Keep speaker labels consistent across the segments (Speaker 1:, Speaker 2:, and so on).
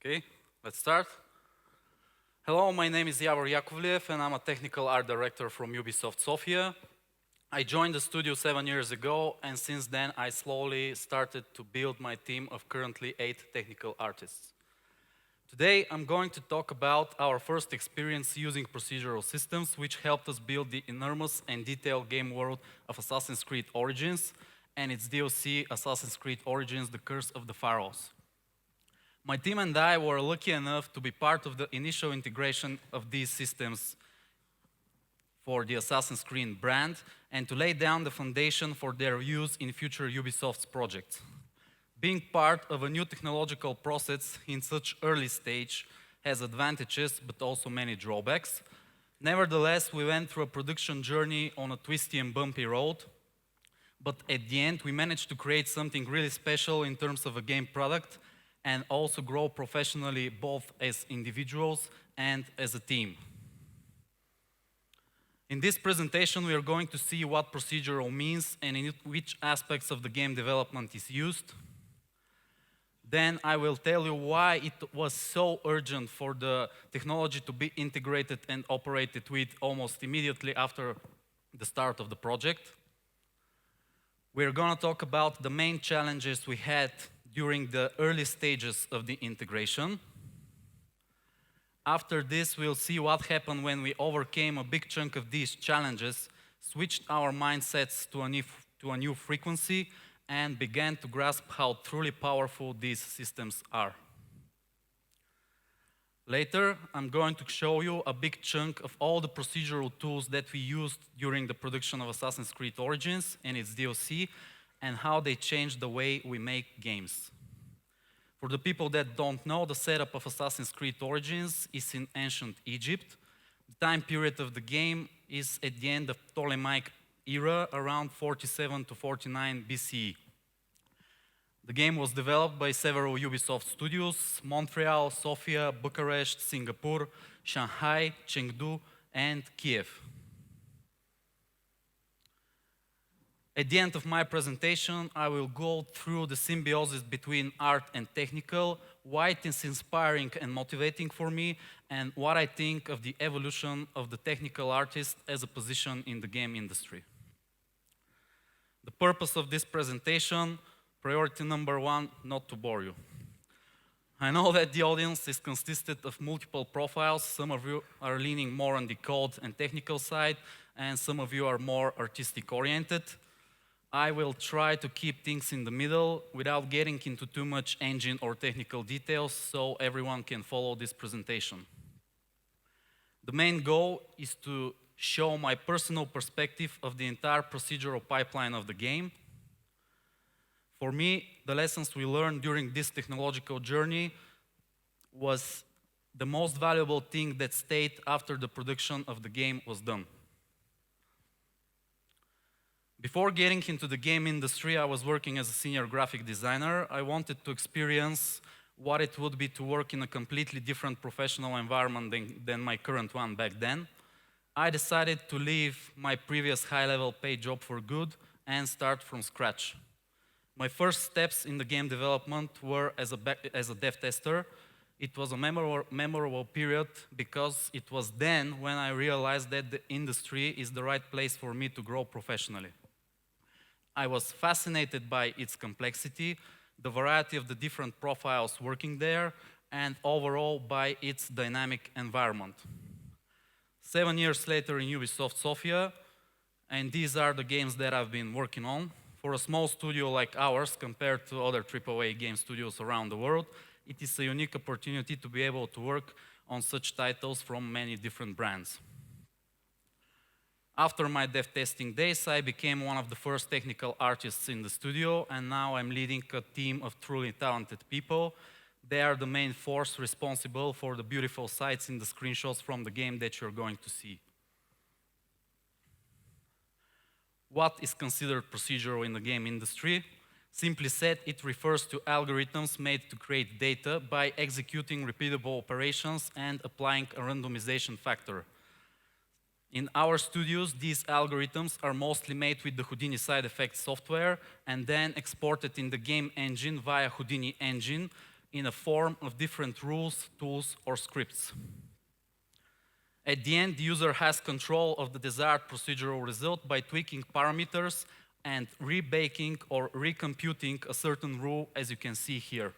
Speaker 1: Okay, let's start. Hello, my name is Yavor Yakovliev and I'm a technical art director from Ubisoft Sofia. I joined the studio 7 years ago and since then I slowly started to build my team of currently 8 technical artists. Today I'm going to talk about our first experience using procedural systems which helped us build the enormous and detailed game world of Assassin's Creed Origins and its DLC Assassin's Creed Origins: The Curse of the Pharaohs. My team and I were lucky enough to be part of the initial integration of these systems for the Assassin's Creed brand and to lay down the foundation for their use in future Ubisoft's projects. Being part of a new technological process in such early stage has advantages but also many drawbacks. Nevertheless, we went through a production journey on a twisty and bumpy road, but at the end we managed to create something really special in terms of a game product and also grow professionally both as individuals and as a team. In this presentation, we are going to see what procedural means and in which aspects of the game development is used. Then I will tell you why it was so urgent for the technology to be integrated and operated with almost immediately after the start of the project. We're going to talk about the main challenges we had during the early stages of the integration. After this, we'll see what happened when we overcame a big chunk of these challenges, switched our mindsets to a new frequency, and began to grasp how truly powerful these systems are. Later, I'm going to show you a big chunk of all the procedural tools that we used during the production of Assassin's Creed Origins and its DLC, and how they change the way we make games. For the people that don't know, the setup of Assassin's Creed Origins is in ancient Egypt. The time period of the game is at the end of Ptolemaic era, around 47 to 49 BCE. The game was developed by several Ubisoft studios: Montreal, Sofia, Bucharest, Singapore, Shanghai, Chengdu, and Kiev. At the end of my presentation, I will go through the symbiosis between art and technical, why it is inspiring and motivating for me, and what I think of the evolution of the technical artist as a position in the game industry. The purpose of this presentation, priority number 1, not to bore you. I know that the audience is consisted of multiple profiles. Some of you are leaning more on the code and technical side, and some of you are more artistic oriented. I will try to keep things in the middle without getting into too much engine or technical details so everyone can follow this presentation. The main goal is to show my personal perspective of the entire procedural pipeline of the game. For me, the lessons we learned during this technological journey was the most valuable thing that stayed after the production of the game was done. Before getting into the game industry, I was working as a senior graphic designer. I wanted to experience what it would be to work in a completely different professional environment than my current one back then. I decided to leave my previous high-level paid job for good and start from scratch. My first steps in the game development were as a dev tester. It was a memorable period because it was then when I realized that the industry is the right place for me to grow professionally. I was fascinated by its complexity, the variety of the different profiles working there, and overall by its dynamic environment. 7 years later in Ubisoft Sofia, and these are the games that I've been working on. For a small studio like ours, compared to other AAA game studios around the world, it is a unique opportunity to be able to work on such titles from many different brands. After my dev testing days, I became one of the first technical artists in the studio, and now I'm leading a team of truly talented people. They are the main force responsible for the beautiful sights in the screenshots from the game that you're going to see. What is considered procedural in the game industry? Simply said, it refers to algorithms made to create data by executing repeatable operations and applying a randomization factor. In our studios, these algorithms are mostly made with the Houdini side effect software and then exported in the game engine via Houdini engine in a form of different rules, tools, or scripts. At the end, the user has control of the desired procedural result by tweaking parameters and rebaking or recomputing a certain rule, as you can see here.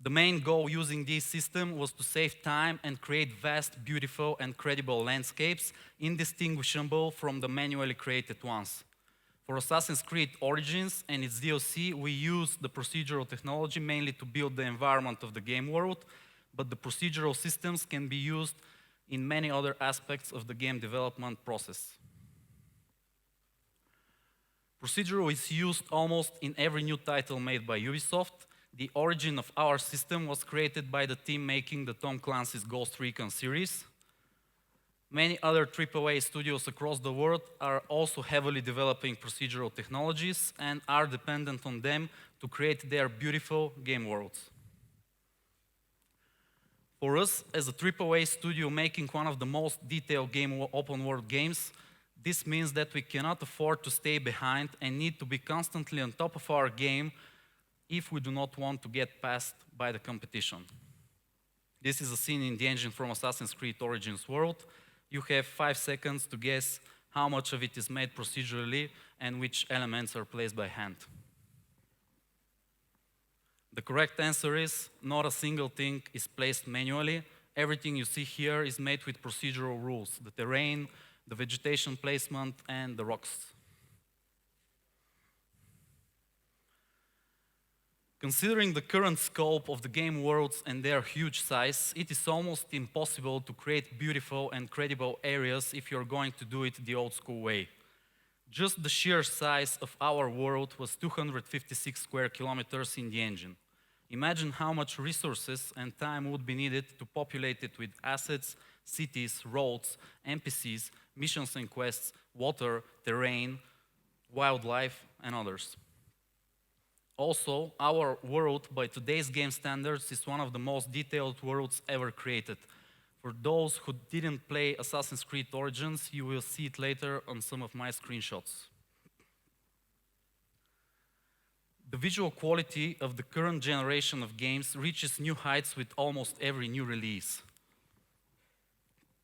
Speaker 1: The main goal using this system was to save time and create vast, beautiful, and credible landscapes, indistinguishable from the manually created ones. For Assassin's Creed Origins and its DLC, we used the procedural technology mainly to build the environment of the game world, but the procedural systems can be used in many other aspects of the game development process. Procedural is used almost in every new title made by Ubisoft. The origin of our system was created by the team making the Tom Clancy's Ghost Recon series. Many other AAA studios across the world are also heavily developing procedural technologies and are dependent on them to create their beautiful game worlds. For us, as a AAA studio making one of the most detailed open world games, this means that we cannot afford to stay behind and need to be constantly on top of our game if we do not want to get passed by the competition. This is a scene in the engine from Assassin's Creed Origins world. You have 5 seconds to guess how much of it is made procedurally and which elements are placed by hand. The correct answer is not a single thing is placed manually. Everything you see here is made with procedural rules: the terrain, the vegetation placement, and the rocks. Considering the current scope of the game worlds and their huge size, it is almost impossible to create beautiful and credible areas if you're going to do it the old school way. Just the sheer size of our world was 256 square kilometers in the engine. Imagine how much resources and time would be needed to populate it with assets, cities, roads, NPCs, missions and quests, water, terrain, wildlife, and others. Also, our world, by today's game standards, is one of the most detailed worlds ever created. For those who didn't play Assassin's Creed Origins, you will see it later on some of my screenshots. The visual quality of the current generation of games reaches new heights with almost every new release.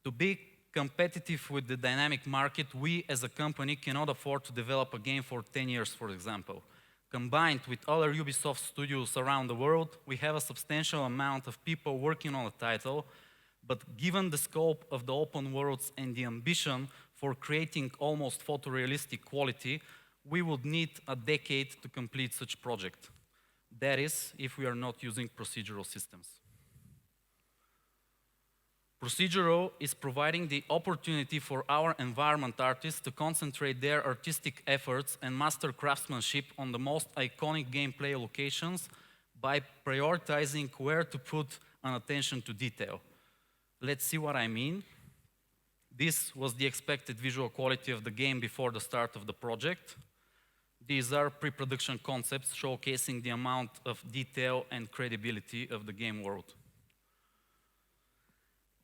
Speaker 1: To be competitive with the dynamic market, we as a company cannot afford to develop a game for 10 years, for example. Combined with other Ubisoft studios around the world, we have a substantial amount of people working on a title, but given the scope of the open worlds and the ambition for creating almost photorealistic quality, we would need a decade to complete such a project. That is, if we are not using procedural systems. Procedural is providing the opportunity for our environment artists to concentrate their artistic efforts and master craftsmanship on the most iconic gameplay locations by prioritizing where to put an attention to detail. Let's see what I mean. This was the expected visual quality of the game before the start of the project. These are pre-production concepts showcasing the amount of detail and credibility of the game world.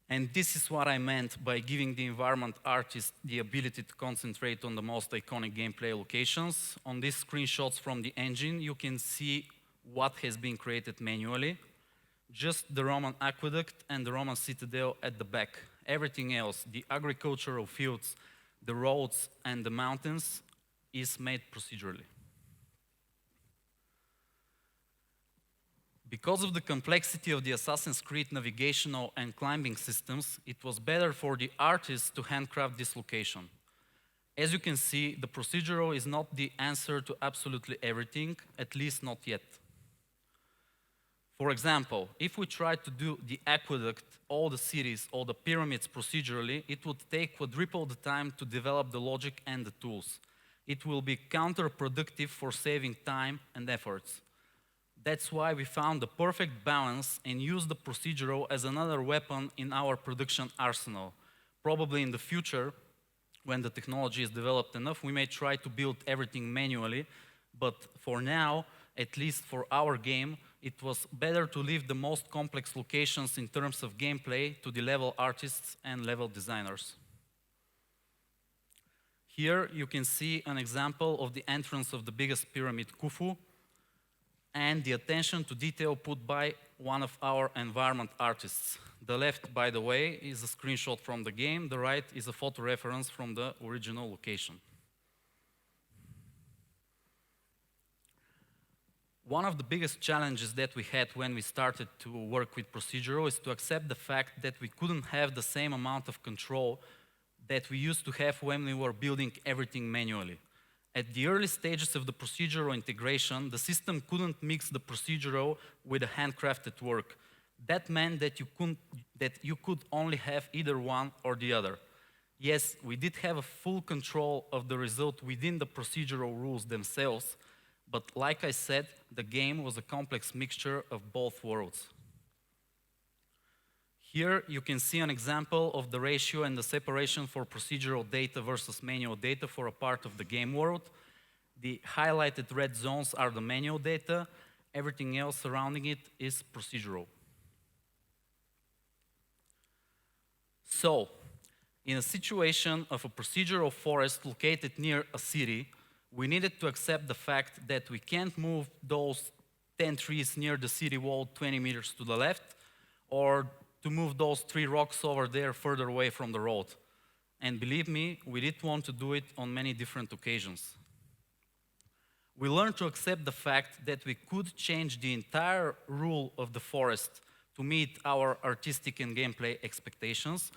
Speaker 1: And this is what I meant by giving the environment artist the ability to concentrate on the most iconic gameplay locations. On these screenshots from the engine, you can see what has been created manually. Just the Roman aqueduct and the Roman citadel at the back. Everything else, the agricultural fields, the roads, and the mountains, is made procedurally. Because of the complexity of the Assassin's Creed navigational and climbing systems, it was better for the artists to handcraft this location. As you can see, the procedural is not the answer to absolutely everything, at least not yet. For example, if we tried to do the aqueduct, all the cities, all the pyramids procedurally, it would take quadruple the time to develop the logic and the tools. It will be counterproductive for saving time and efforts. That's why we found the perfect balance and used the procedural as another weapon in our production arsenal. Probably in the future, when the technology is developed enough, we may try to build everything manually, but for now, at least for our game, it was better to leave the most complex locations in terms of gameplay to the level artists and level designers. Here you can see an example of the entrance of the biggest pyramid, Khufu, and the attention to detail put by one of our environment artists. The left, by the way, is a screenshot from the game. The right is a photo reference from the original location. One of the biggest challenges that we had when we started to work with procedural is to accept the fact that we couldn't have the same amount of control that we used to have when we were building everything manually. At the early stages of the procedural integration, the system couldn't mix the procedural with the handcrafted work. That meant that you could only have either one or the other. Yes, we did have a full control of the result within the procedural rules themselves, but like I said, the game was a complex mixture of both worlds. Here you can see an example of the ratio and the separation for procedural data versus manual data for a part of the game world. The highlighted red zones are the manual data. Everything else surrounding it is procedural. So, in a situation of a procedural forest located near a city, we needed to accept the fact that we can't move those 10 trees near the city wall 20 meters to the left, or to move those 3 rocks over there further away from the road. And believe me, we did want to do it on many different occasions. We learned to accept the fact that we could change the entire rule of the forest to meet our artistic and gameplay expectations.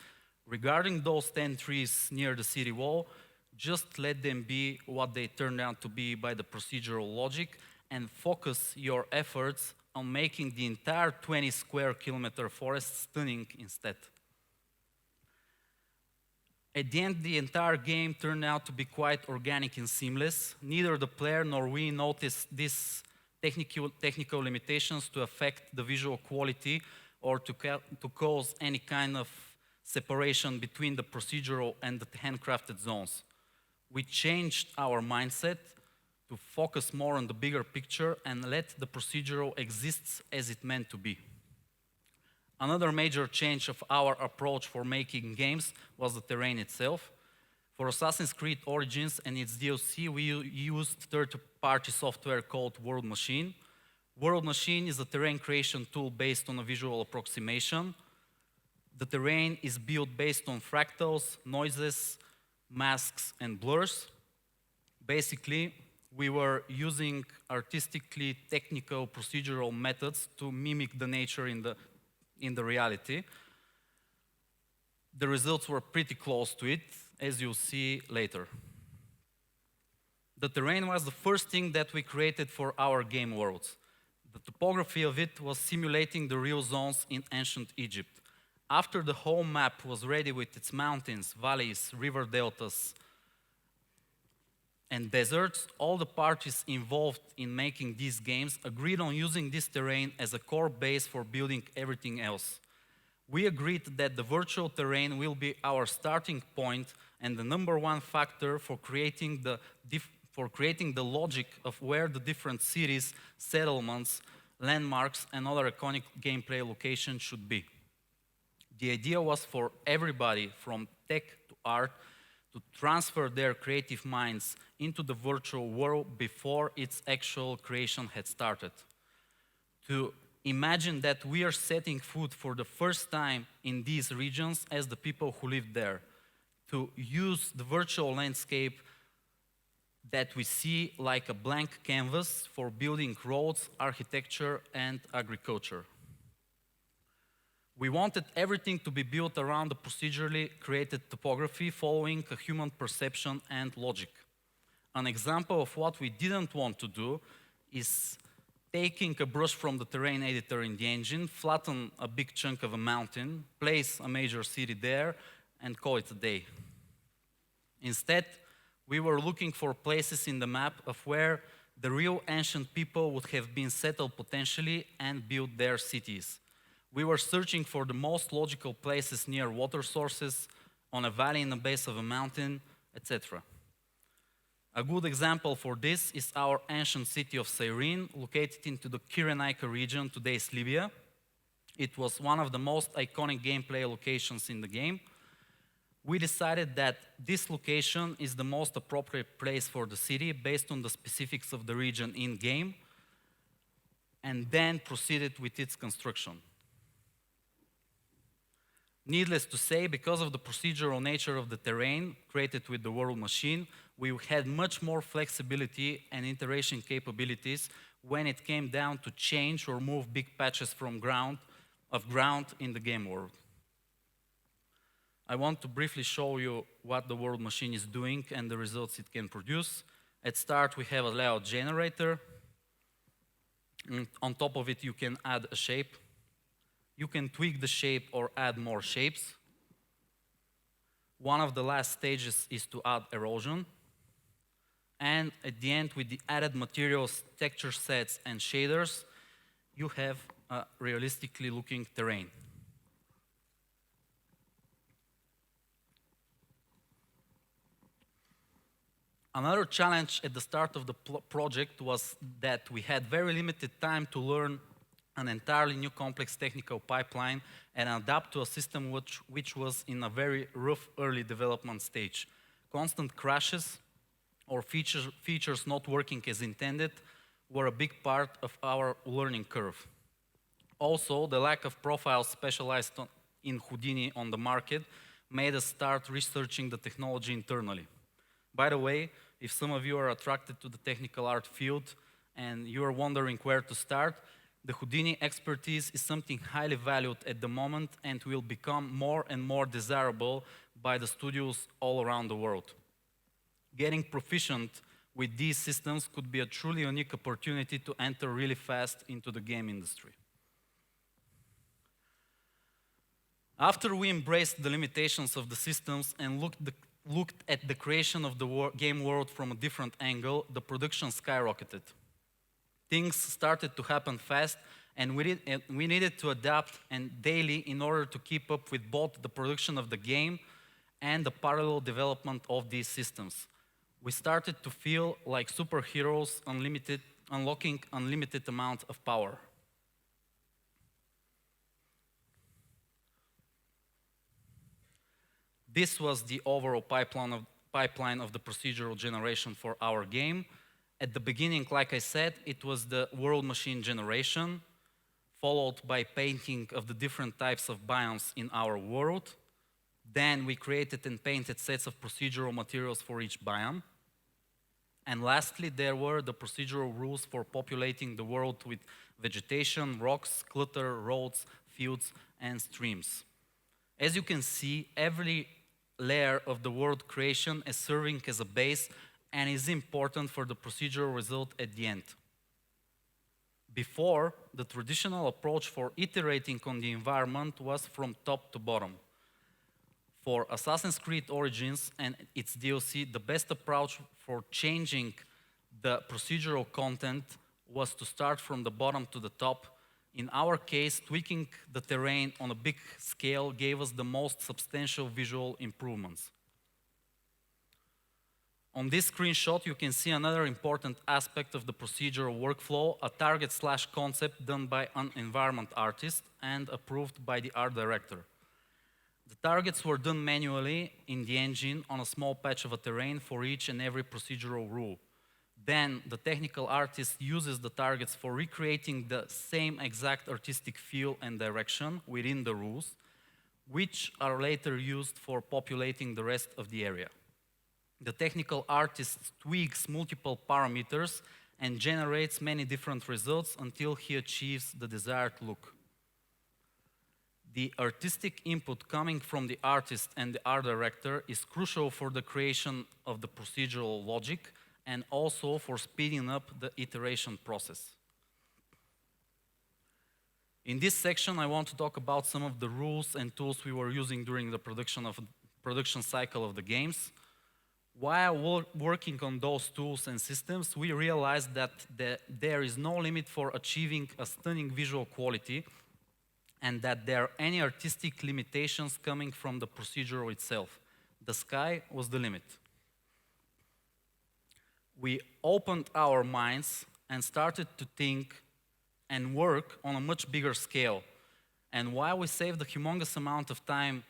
Speaker 1: Regarding those 10 trees near the city wall, just let them be what they turned out to be by the procedural logic, and focus your efforts on making the entire 20 square kilometer forest stunning instead. At the end, the entire game turned out to be quite organic and seamless. Neither the player nor we noticed these technical limitations to affect the visual quality or to cause any kind of separation between the procedural and the handcrafted zones. We changed our mindset to focus more on the bigger picture and let the procedural exist as it meant to be. Another major change of our approach for making games was the terrain itself. For Assassin's Creed Origins and its DLC, we used third-party software called World Machine. World Machine is a terrain creation tool based on a visual approximation. The terrain is built based on fractals, noises, masks, and blurs. Basically, we were using artistically technical procedural methods to mimic the nature in the reality. The results were pretty close to it, as you'll see later. The terrain was the first thing that we created for our game worlds. The topography of it was simulating the real zones in ancient Egypt. After the whole map was ready with its mountains, valleys, river deltas, and deserts, all the parties involved in making these games agreed on using this terrain as a core base for building everything else. We agreed that the virtual terrain will be our starting point and the #1 factor for creating the logic of where the different cities, settlements, landmarks, and other iconic gameplay locations should be. The idea was for everybody, from tech to art, to transfer their creative minds into the virtual world before its actual creation had started. To imagine that we are setting foot for the first time in these regions as the people who live there. To use the virtual landscape that we see like a blank canvas for building roads, architecture, and agriculture. We wanted everything to be built around the procedurally created topography following a human perception and logic. An example of what we didn't want to do is taking a brush from the terrain editor in the engine, flatten a big chunk of a mountain, place a major city there, and call it a day. Instead, we were looking for places in the map of where the real ancient people would have been settled potentially and built their cities. We were searching for the most logical places near water sources, on a valley in the base of a mountain, etc. A good example for this is our ancient city of Cyrene, located into the Cyrenaica region, today's Libya. It was one of the most iconic gameplay locations in the game. We decided that this location is the most appropriate place for the city based on the specifics of the region in-game, and then proceeded with its construction. Needless to say, because of the procedural nature of the terrain created with the world machine, we had much more flexibility and iteration capabilities when it came down to change or move big patches of ground in the game world. I want to briefly show you what the world machine is doing and the results it can produce. At start, we have a layout generator. On top of it, you can add a shape. You can tweak the shape or add more shapes. One of the last stages is to add erosion. And at the end, with the added materials, texture sets, and shaders, you have a realistically looking terrain. Another challenge at the start of the project was that we had very limited time to learn an entirely new complex technical pipeline and adapt to a system which was in a very rough early development stage. Constant crashes or features not working as intended were a big part of our learning curve. Also, the lack of profiles specialized in Houdini on the market made us start researching the technology internally. By the way, if some of you are attracted to the technical art field and you are wondering where to start, the Houdini expertise is something highly valued at the moment and will become more and more desirable by the studios all around the world. Getting proficient with these systems could be a truly unique opportunity to enter really fast into the game industry. After we embraced the limitations of the systems and looked at the creation of the game world from a different angle, the production skyrocketed. Things started to happen fast, and we needed to adapt daily in order to keep up with both the production of the game and the parallel development of these systems. We started to feel like superheroes unlocking unlimited amount of power. This was the overall pipeline of the procedural generation for our game. At the beginning, like I said, it was the world machine generation, followed by painting of the different types of biomes in our world. Then we created and painted sets of procedural materials for each biome. And lastly, there were the procedural rules for populating the world with vegetation, rocks, clutter, roads, fields, and streams. As you can see, every layer of the world creation is serving as a base and is important for the procedural result at the end. Before, the traditional approach for iterating on the environment was from top to bottom. For Assassin's Creed Origins and its DLC, the best approach for changing the procedural content was to start from the bottom to the top. In our case, tweaking the terrain on a big scale gave us the most substantial visual improvements. On this screenshot, you can see another important aspect of the procedural workflow, a target/concept done by an environment artist and approved by the art director. The targets were done manually in the engine on a small patch of a terrain for each and every procedural rule. Then the technical artist uses the targets for recreating the same exact artistic feel and direction within the rules, which are later used for populating the rest of the area. The technical artist tweaks multiple parameters and generates many different results until he achieves the desired look. The artistic input coming from the artist and the art director is crucial for the creation of the procedural logic and also for speeding up the iteration process. In this section, I want to talk about some of the rules and tools we were using during the production cycle of the games. While working on those tools and systems, we realized that there is no limit for achieving a stunning visual quality and that there are any artistic limitations coming from the procedural itself. The sky was the limit. We opened our minds and started to think and work on a much bigger scale. And while we saved a humongous amount of time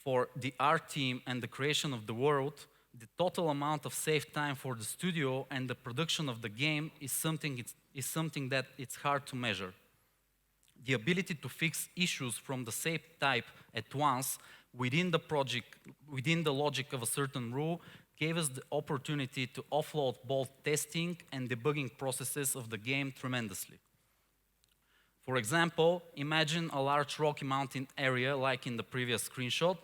Speaker 2: For the art team and the creation of the world, the total amount of saved time for the studio and the production of the game is something that it's hard to measure. The ability to fix issues from the same type at once within the project, within the logic of a certain rule, gave us the opportunity to offload both testing and debugging processes of the game tremendously. For example, imagine a large rocky mountain area like in the previous screenshot.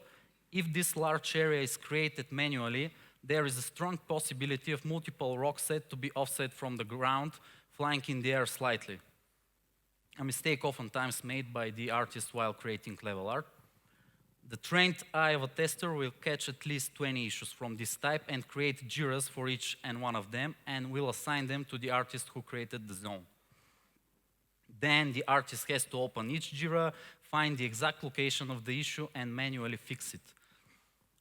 Speaker 2: If this large area is created manually, there is a strong possibility of multiple rock sets to be offset from the ground, flying in the air slightly. A mistake oftentimes made by the artist while creating level art. The trained eye of a tester will catch at least 20 issues from this type and create JIRAs for each and one of them, and will assign them to the artist who created the zone. Then the artist has to open each JIRA, find the exact location of the issue, and manually fix it.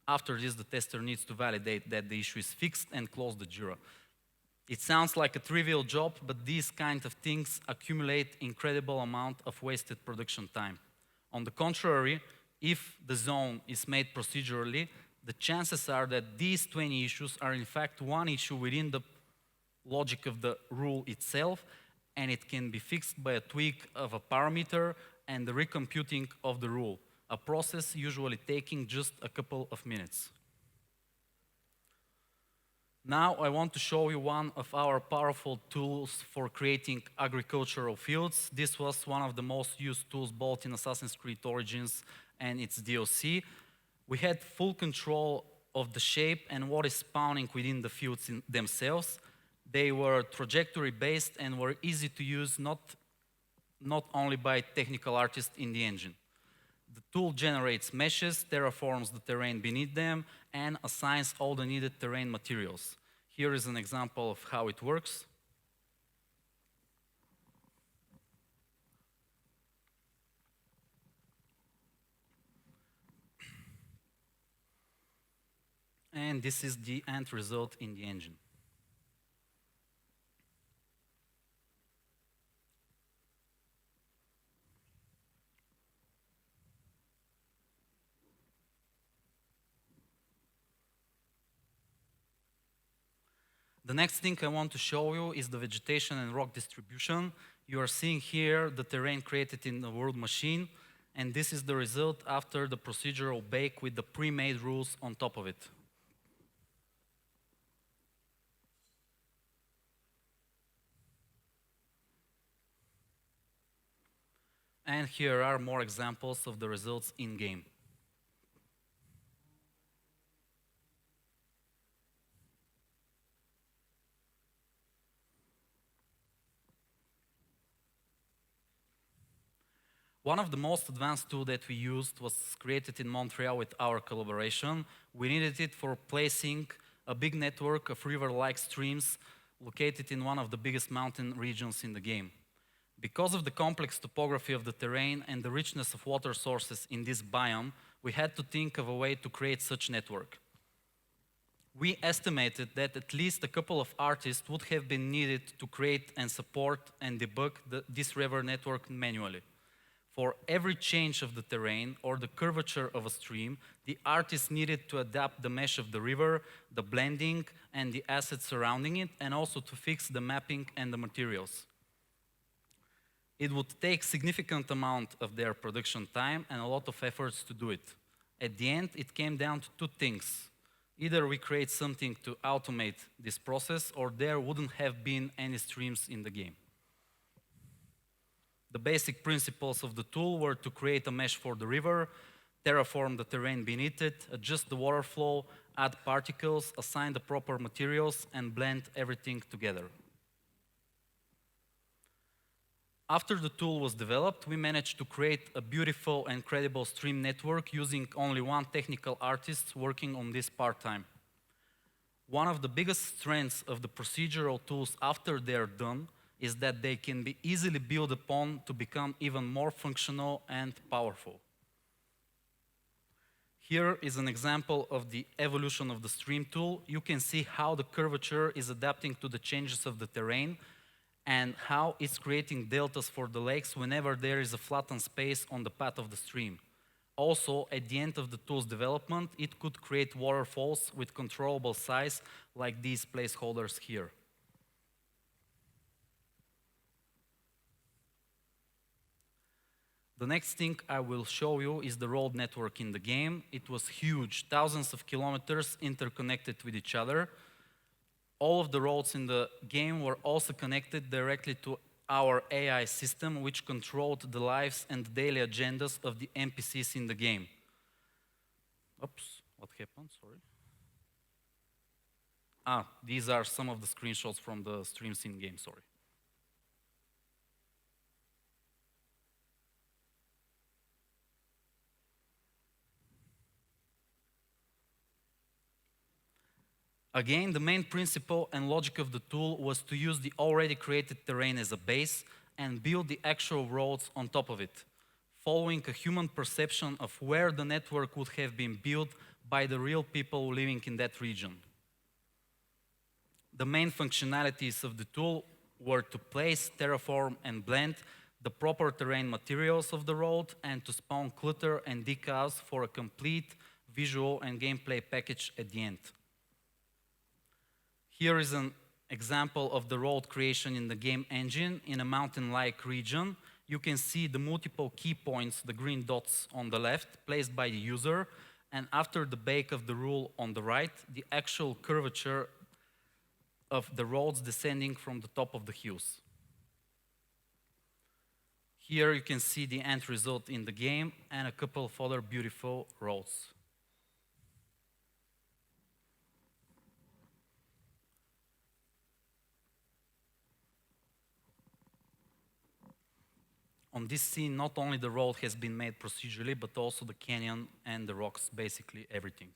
Speaker 2: After this, the tester needs to validate that the issue is fixed and close the JIRA. It sounds like a trivial job, but these kind of things accumulate incredible amount of wasted production time. On the contrary, if the zone is made procedurally, the chances are that these 20 issues are in fact one issue within the logic of the rule itself, and it can be fixed by a tweak of a parameter and the recomputing of the rule, a process usually taking just a couple of minutes. Now I want to show you one of our powerful tools for creating agricultural fields. This was one of the most used tools both in Assassin's Creed Origins and its DLC. We had full control of the shape and what is spawning within the fields themselves. They were trajectory based and were easy to use, not only by technical artists in the engine. The tool generates meshes, terraforms the terrain beneath them, and assigns all the needed terrain materials. Here is an example of how it works. And this is the end result in the engine. The next thing I want to show you is the vegetation and rock distribution. You are seeing here the terrain created in the world machine, and this is the result after the procedural bake with the pre-made rules on top of it. And here are more examples of the results in-game. One of the most advanced tools that we used was created in Montreal with our collaboration. We needed it for placing a big network of river-like streams located in one of the biggest mountain regions in the game. Because of the complex topography of the terrain and the richness of water sources in this biome, we had to think of a way to create such network. We estimated that at least a couple of artists would have been needed to create and support and debug this river network manually. For every change of the terrain or the curvature of a stream, the artist needed to adapt the mesh of the river, the blending, and the assets surrounding it, and also to fix the mapping and the materials. It would take significant amount of their production time and a lot of efforts to do it. At the end, it came down to two things. Either we create something to automate this process, or there wouldn't have been any streams in the game. The basic principles of the tool were to create a mesh for the river, terraform the terrain beneath it, adjust the water flow, add particles, assign the proper materials, and blend everything together. After the tool was developed, we managed to create a beautiful and credible stream network using only one technical artist working on this part-time. One of the biggest strengths of the procedural tools after they're done is that they can be easily built upon to become even more functional and powerful. Here is an example of the evolution of the stream tool. You can see how the curvature is adapting to the changes of the terrain and how it's creating deltas for the lakes whenever there is a flattened space on the path of the stream. Also, at the end of the tool's development, it could create waterfalls with controllable size like these placeholders here. The next thing I will show you is the road network in the game. It was huge, thousands of kilometers interconnected with each other. All of the roads in the game were also connected directly to our AI system, which controlled the lives and daily agendas of the NPCs in the game. Oops, what happened? Sorry. These are some of the screenshots from the streams in game, sorry. Again, the main principle and logic of the tool was to use the already created terrain as a base and build the actual roads on top of it, following a human perception of where the network would have been built by the real people living in that region. The main functionalities of the tool were to place, terraform, and blend the proper terrain materials of the road and to spawn clutter and decals for a complete visual and gameplay package at the end. Here is an example of the road creation in the game engine in a mountain-like region. You can see the multiple key points, the green dots on the left, placed by the user, and after the bake of the rule on the right, the actual curvature of the roads descending from the top of the hills. Here you can see the end result in the game and a couple of other beautiful roads. On this scene, not only the road has been made procedurally, but also the canyon and the rocks, basically everything.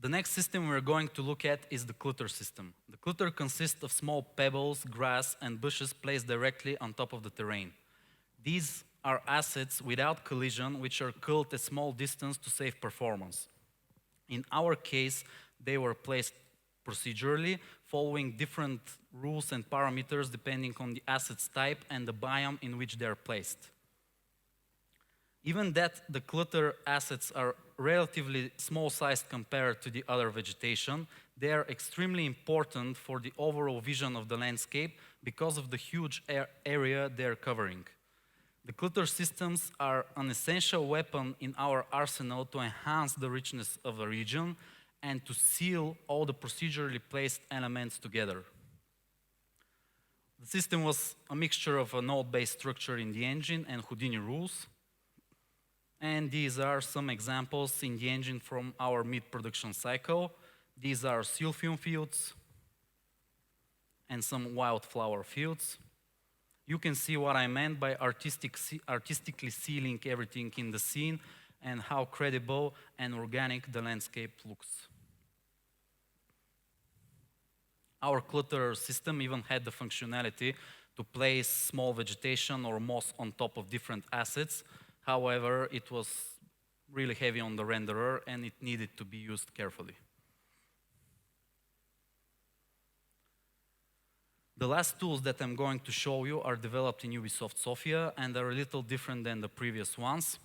Speaker 2: The next system we're going to look at is the clutter system. The clutter consists of small pebbles, grass, and bushes placed directly on top of the terrain. These are assets without collision, which are culled a small distance to save performance. In our case, they were placed procedurally, following different rules and parameters depending on the asset's type and the biome in which they are placed. Even that the clutter assets are relatively small-sized compared to the other vegetation, they are extremely important for the overall vision of the landscape because of the huge area they are covering. The clutter systems are an essential weapon in our arsenal to enhance the richness of a region and to seal all the procedurally placed elements together. The system was a mixture of a node-based structure in the engine and Houdini rules. And these are some examples in the engine from our mid-production cycle. These are silphium fields and some wildflower fields. You can see what I meant by artistically sealing everything in the scene and how credible and organic the landscape looks. Our clutter system even had the functionality to place small vegetation or moss on top of different assets. However, it was really heavy on the renderer and it needed to be used carefully. The last tools that I'm going to show you are developed in Ubisoft Sofia and are a little different than the previous ones.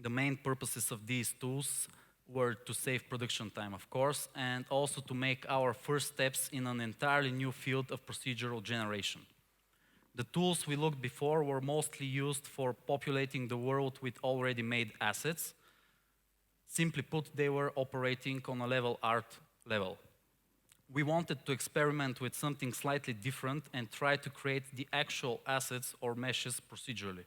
Speaker 2: The main purposes of these tools were to save production time, of course, and also to make our first steps in an entirely new field of procedural generation. The tools we looked before were mostly used for populating the world with already made assets. Simply put, they were operating on a level art level. We wanted to experiment with something slightly different and try to create the actual assets or meshes procedurally.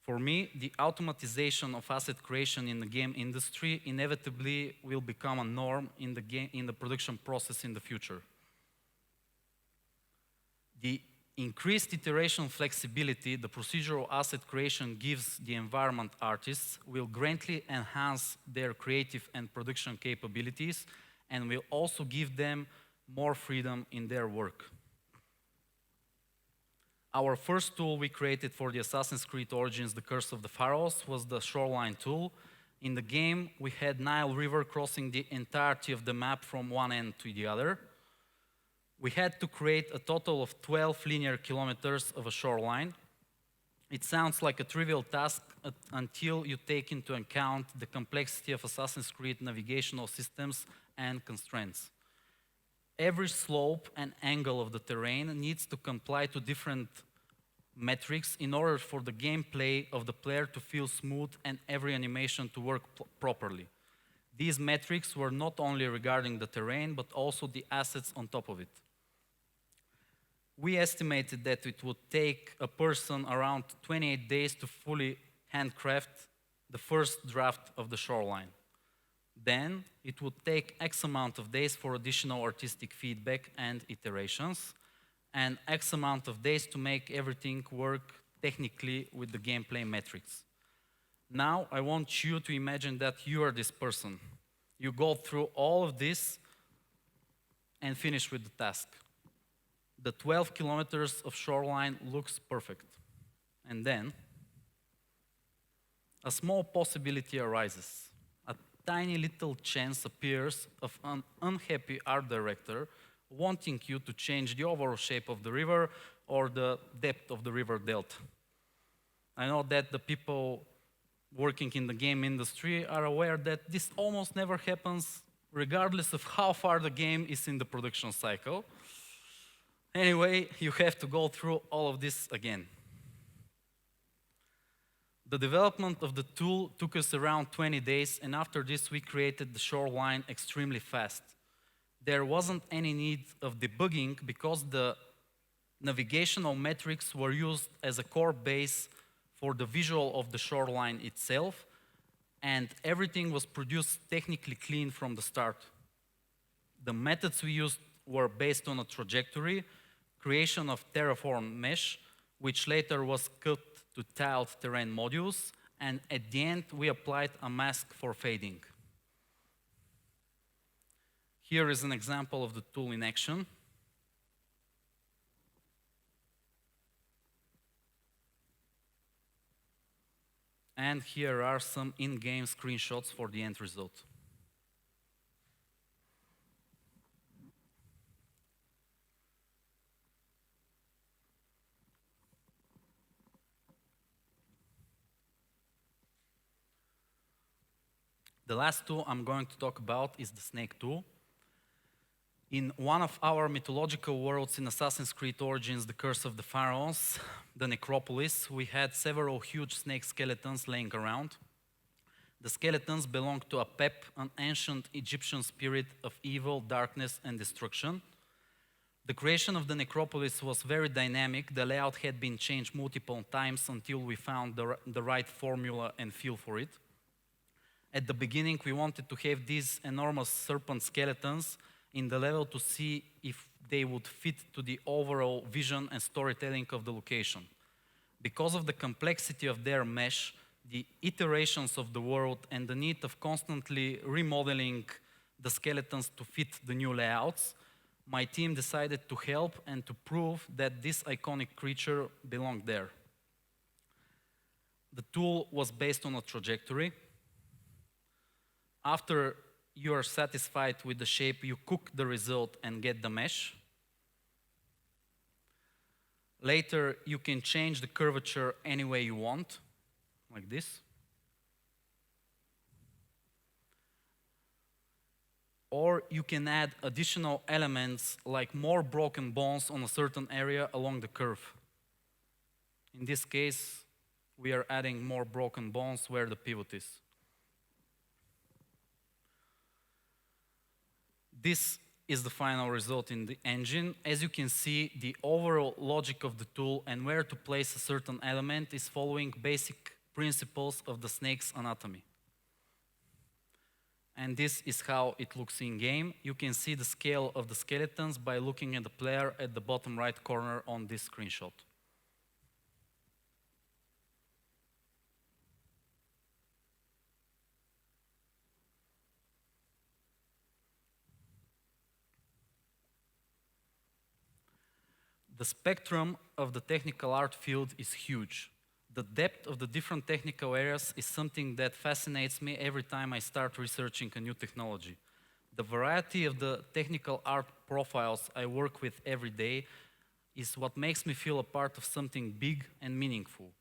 Speaker 2: For me, the automatization of asset creation in the game industry inevitably will become a norm in the production process in the future. The increased iteration flexibility the procedural asset creation gives the environment artists will greatly enhance their creative and production capabilities and will also give them more freedom in their work. Our first tool we created for the Assassin's Creed Origins, The Curse of the Pharaohs, was the Shoreline Tool. In the game, we had Nile River crossing the entirety of the map from one end to the other. We had to create a total of 12 linear kilometers of a shoreline. It sounds like a trivial task until you take into account the complexity of Assassin's Creed navigational systems and constraints. Every slope and angle of the terrain needs to comply to different metrics in order for the gameplay of the player to feel smooth and every animation to work properly. These metrics were not only regarding the terrain, but also the assets on top of it. We estimated that it would take a person around 28 days to fully handcraft the first draft of the shoreline. Then it would take X amount of days for additional artistic feedback and iterations, and X amount of days to make everything work technically with the gameplay metrics. Now I want you to imagine that you are this person. You go through all of this and finish with the task. The 12 kilometers of shoreline looks perfect. And then a small possibility arises. A tiny little chance appears of an unhappy art director wanting you to change the overall shape of the river or the depth of the river delta. I know that the people working in the game industry are aware that this almost never happens regardless of how far the game is in the production cycle. Anyway, you have to go through all of this again. The development of the tool took us around 20 days, and after this we created the shoreline extremely fast. There wasn't any need of debugging because the navigational metrics were used as a core base for the visual of the shoreline itself, and everything was produced technically clean from the start. The methods we used were based on a trajectory, creation of terraform mesh, which later was cut to tiled terrain modules, and at the end we applied a mask for fading. Here is an example of the tool in action. And here are some in-game screenshots for the end result. The last tool I'm going to talk about is the snake tool. In one of our mythological worlds in Assassin's Creed Origins, The Curse of the Pharaohs, the necropolis, we had several huge snake skeletons laying around. The skeletons belonged to Apep, an ancient Egyptian spirit of evil, darkness, and destruction. The creation of the necropolis was very dynamic. The layout had been changed multiple times until we found the right formula and feel for it. At the beginning, we wanted to have these enormous serpent skeletons in the level to see if they would fit to the overall vision and storytelling of the location. Because of the complexity of their mesh, the iterations of the world, and the need of constantly remodeling the skeletons to fit the new layouts, my team decided to help and to prove that this iconic creature belonged there. The tool was based on a trajectory. After you are satisfied with the shape, you cook the result and get the mesh. Later, you can change the curvature any way you want, like this. Or you can add additional elements like more broken bones on a certain area along the curve. In this case, we are adding more broken bones where the pivot is. This is the final result in the engine. As you can see, the overall logic of the tool and where to place a certain element is following basic principles of the snake's anatomy. And this is how it looks in game. You can see the scale of the skeletons by looking at the player at the bottom right corner on this screenshot. The spectrum of the technical art field is huge. The depth of the different technical areas is something that fascinates me every time I start researching a new technology. The variety of the technical art profiles I work with every day is what makes me feel a part of something big and meaningful.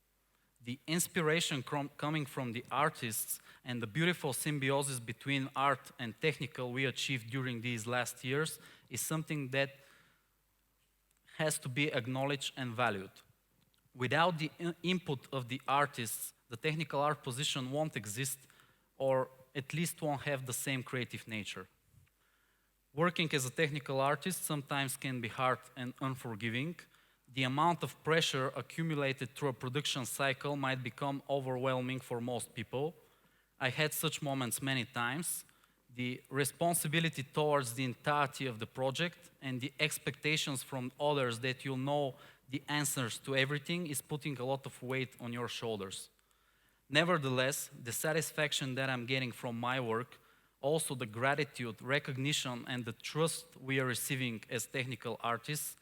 Speaker 2: The inspiration coming from the artists and the beautiful symbiosis between art and technical we achieved during these last years is something that has to be acknowledged and valued. Without the input of the artists, the technical art position won't exist, or at least won't have the same creative nature. Working as a technical artist sometimes can be hard and unforgiving. The amount of pressure accumulated through a production cycle might become overwhelming for most people. I had such moments many times. The responsibility towards the entirety of the project and the expectations from others that you'll know the answers to everything is putting a lot of weight on your shoulders. Nevertheless, the satisfaction that I'm getting from my work, also the gratitude, recognition, and the trust we are receiving as technical artists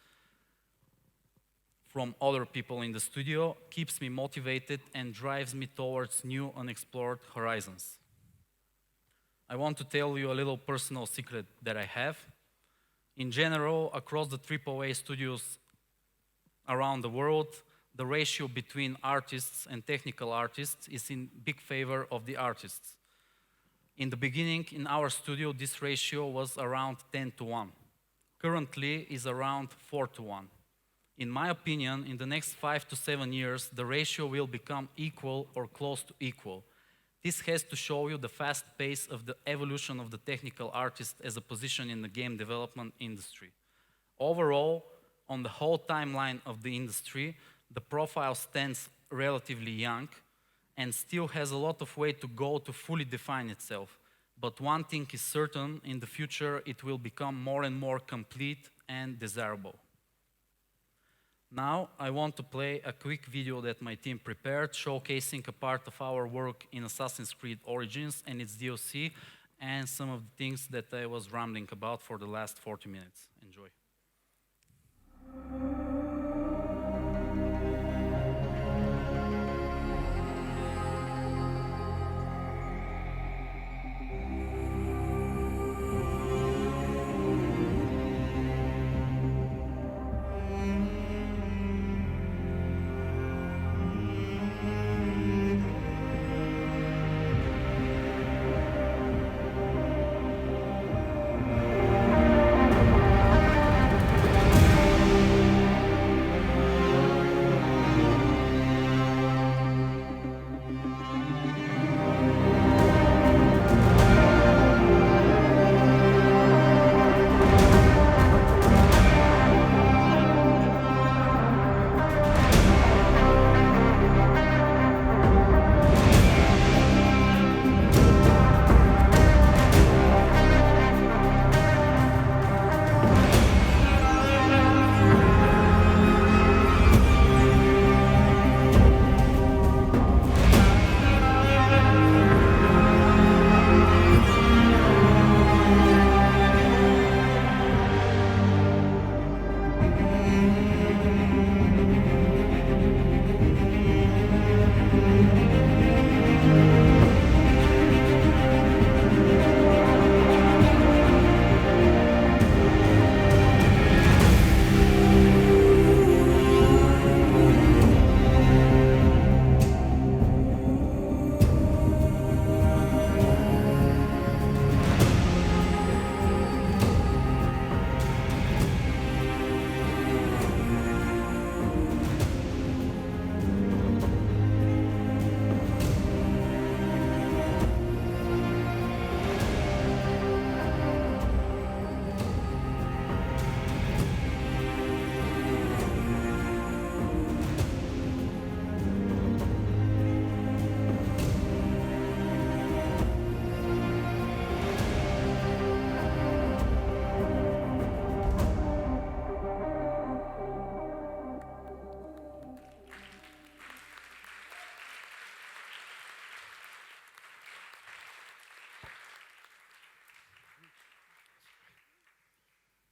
Speaker 2: from other people in the studio keeps me motivated and drives me towards new unexplored horizons. I want to tell you a little personal secret that I have. In general, across the AAA studios around the world, the ratio between artists and technical artists is in big favor of the artists. In the beginning, in our studio, this ratio was around 10-1. Currently, is around 4-1. In my opinion, in the next 5 to 7 years, the ratio will become equal or close to equal. This has to show you the fast pace of the evolution of the technical artist as a position in the game development industry. Overall, on the whole timeline of the industry, the profile stands relatively young and still has a lot of way to go to fully define itself. But one thing is certain, in the future it will become more and more complete and desirable. Now I want to play a quick video that my team prepared, showcasing a part of our work in Assassin's Creed Origins and its DLC, and some of the things that I was rambling about for the last 40 minutes. Enjoy.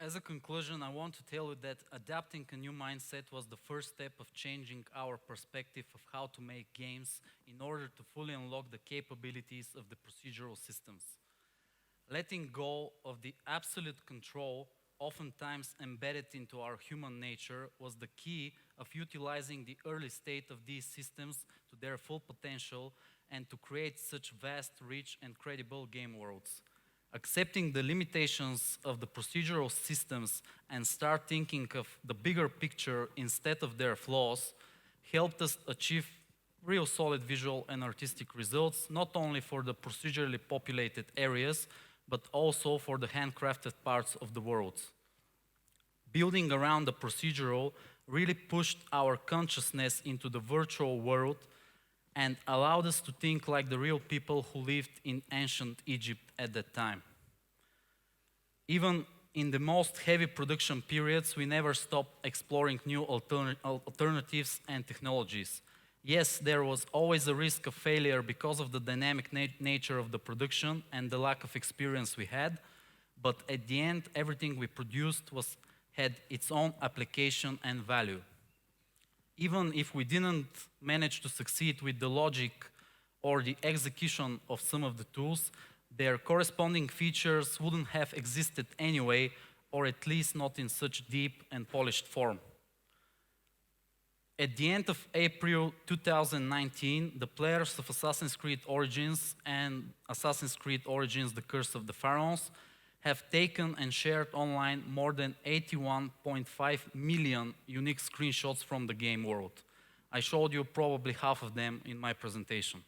Speaker 2: As a conclusion, I want to tell you that adapting a new mindset was the first step of changing our perspective of how to make games in order to fully unlock the capabilities of the procedural systems. Letting go of the absolute control oftentimes embedded into our human nature, was the key of utilizing the early state of these systems to their full potential and to create such vast, rich, and credible game worlds. Accepting the limitations of the procedural systems and start thinking of the bigger picture instead of their flaws helped us achieve real solid visual and artistic results, not only for the procedurally populated areas, but also for the handcrafted parts of the worlds. Building around the procedural really pushed our consciousness into the virtual world and allowed us to think like the real people who lived in ancient Egypt at that time. Even in the most heavy production periods, we never stopped exploring new alternatives and technologies. Yes, there was always a risk of failure because of the dynamic nature of the production and the lack of experience we had, but at the end, everything we produced had its own application and value. Even if we didn't manage to succeed with the logic or the execution of some of the tools, their corresponding features wouldn't have existed anyway, or at least not in such deep and polished form. At the end of April 2019, the players of Assassin's Creed Origins and Assassin's Creed Origins: The Curse of the Pharaohs have taken and shared online more than 81.5 million unique screenshots from the game world. I showed you probably half of them in my presentation.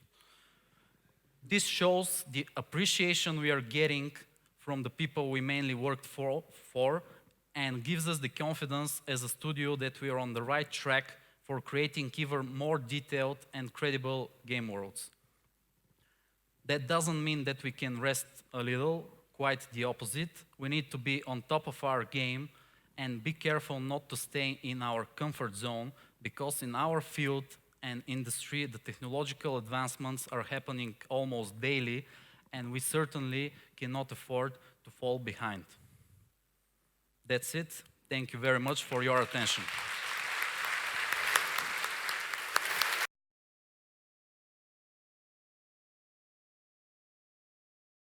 Speaker 2: This shows the appreciation we are getting from the people we mainly worked for and gives us the confidence as a studio that we are on the right track for creating even more detailed and credible game worlds. That doesn't mean that we can rest a little, quite the opposite. We need to be on top of our game and be careful not to stay in our comfort zone, because in our field and industry, the technological advancements are happening almost daily, and we certainly cannot afford to fall behind. That's it. Thank you very much for your attention.